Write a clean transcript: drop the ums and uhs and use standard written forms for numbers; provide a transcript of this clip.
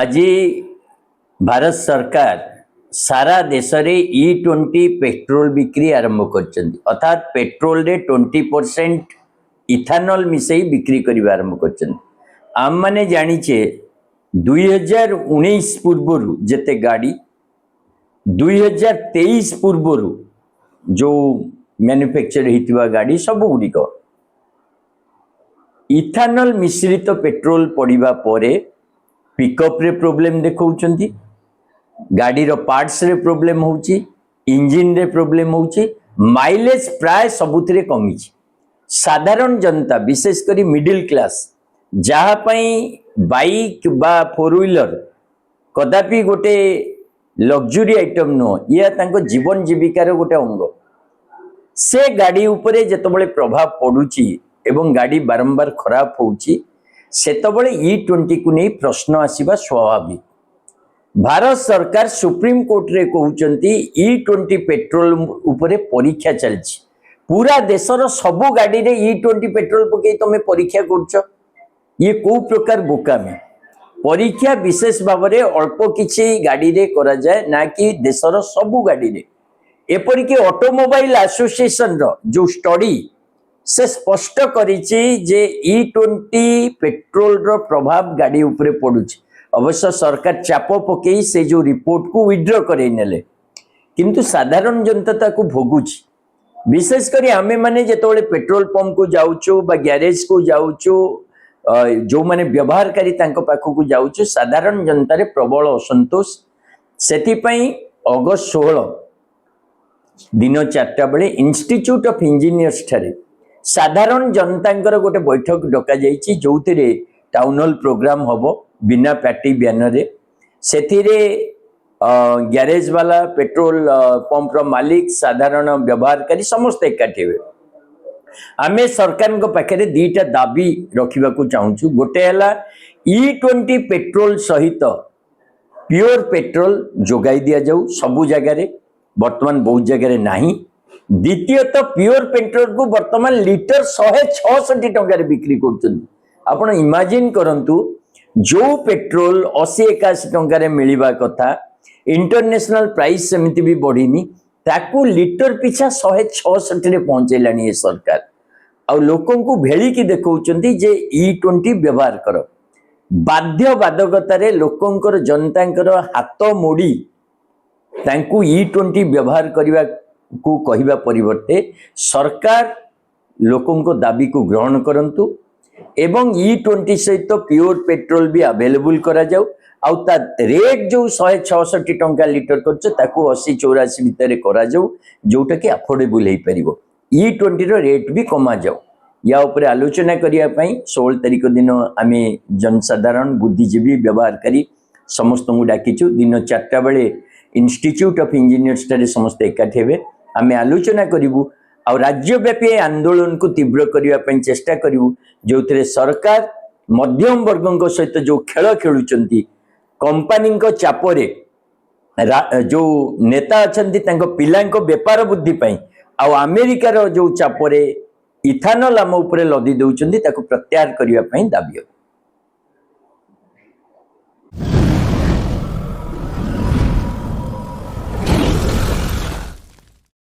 आज भारत सरकार सारा देश रे E20 पेट्रोल बिक्री आरंभ कर अर्थात पेट्रोल रे 20% इथानॉल मिसई बिक्री करने आरंभ कर आम माने जानिचे 2019 पूर्वर जेते गाड़ी 2023 पूर्वर जो मैन्युफैक्चर होता गाड़ी सब गुड़िक इथानॉल मिश्रित पेट्रोल पड़िबा परे पिकअप रे प्रॉब्लम देखौचंती गाड़ी रो पार्ट्स रे प्रॉब्लम होउची इंजन रे प्रॉब्लम होउची माइलेज प्राय सबुतरे कमी साधारण जनता विशेष करी मिडिल क्लास जहाँ पई बाइक बा फोर व्हीलर कदापि गोटे लग्जरी आइटम नो या तांको जीवन जीविकार गोटे अंग से गाड़ी उपरे जेतबळे प्रभाव पडुची एवं गाड़ी बारंबार खराब होउची सेतबळे E20 को नहीं प्रश्न आसीबा स्वाभाविक। भारत सरकार सुप्रीम कोर्ट रे कहउचंती E20 पेट्रोल उपरे परीक्षा चलची पूरा देशर सबु गाड़ी रे E20 पेट्रोल पके तमे परीक्षा करछ ये को प्रकार बोकामी परीक्षा विशेष भाव रे अल्प किछि गाड़ी रे करा जाय ना कि देशर सबु गाड़ी रे एपरि कि ऑटोमोबाइल एसोसिएशन रो जो स्टडी से स्पष्ट करिछि जे E20 पेट्रोल रो प्रभाव गाड़ी उपरे पडुछि अवश्य सरकार चाप पकई से जो रिपोर्ट को विड्रॉ करे नेले किंतु साधारण जनता को भोगुछि विशेष करी आमे माने जेतोले पेट्रोल पंप को जाउछु बा गैरेज को जाउछु जो माने व्यवहारकारी तांको पाखो को जाउछु साधारण जनता रे प्रबल असंतोष सेति पई अगस्त 16 दिन 4टा बेले इंस्टीट्यूट ऑफ इंजीनियर्स ठारे साधारण जनता गोटे बैठक डका जाइछि जोथिरे टाउन हॉल प्रोग्राम हबो बिना पार्टी बैनर सेथिरे गैरेज वाला पेट्रोल पंप रो मालिक साधारण व्यवहारकारी समस्त एकाठी हेबे आमे सरकार को पाखरे दीटा दाबी रखिबा को चाहूछु गोटे हला E20 पेट्रोल सहित प्योर पेट्रोल जोगाई दिया जाऊ सबु जगह रे वर्तमान बहुत जगह रे नाही द्वितीय तो प्योर पेट्रोल को वर्तमान लिटर 166 टंका रे बिक्री करछन आपण इमेजिन करंतु जो पेट्रोल 80-81 टंका रे मिलिबा कथा इंटरनेशनल प्राइस समिति भी बढ़ीनी ताकू लिटर पिछा 166 रे पहुंचैलानी ये सरकार आ लोकन को भेली की देखौचंती जे E20 व्यवहार करो बाध्य बाधकता रे लोकंकर जनतांकर हाथ मोड़ी तांकू E20 व्यवहार करिवा को कहिबा परिवर्ते सरकार लोकों को दाबी को ग्रहण करंतु एवं E20 सहित प्योर पेट्रोल भी अवेलेबल करा जाऊ आउ ता रेट जो 166 टंका लिटर करछ ताकू 80-84 भितर करा जाऊ जोटा कि अफोर्डेबल हे परिबो E20 रो रेट भी कमा जाऊ या ऊपर आलोचना करिया पई 16 तारिख दिन आमे जनसाधारण बुद्धिजीवी व्यवहारकारी समस्त को डाकिछु दिन 4टा बेले इंस्टीट्यूट ऑफ इंजीनियर्स ठारे समस्त एकाठी हेबे आमे आलोचना करिवु और राज्यव्यापी आंदोलन को तीव्र करने चेष्टा करूँ जो सरकार मध्यम वर्ग सहित जो खेल खेलुंट कंपानी चापरे जो नेता अच्छा पिला बेपार बुद्धि आ अमेरिकार जो चापरे इथानॉल आम उपरे लदी दौरान प्रत्याहार करने दाबी।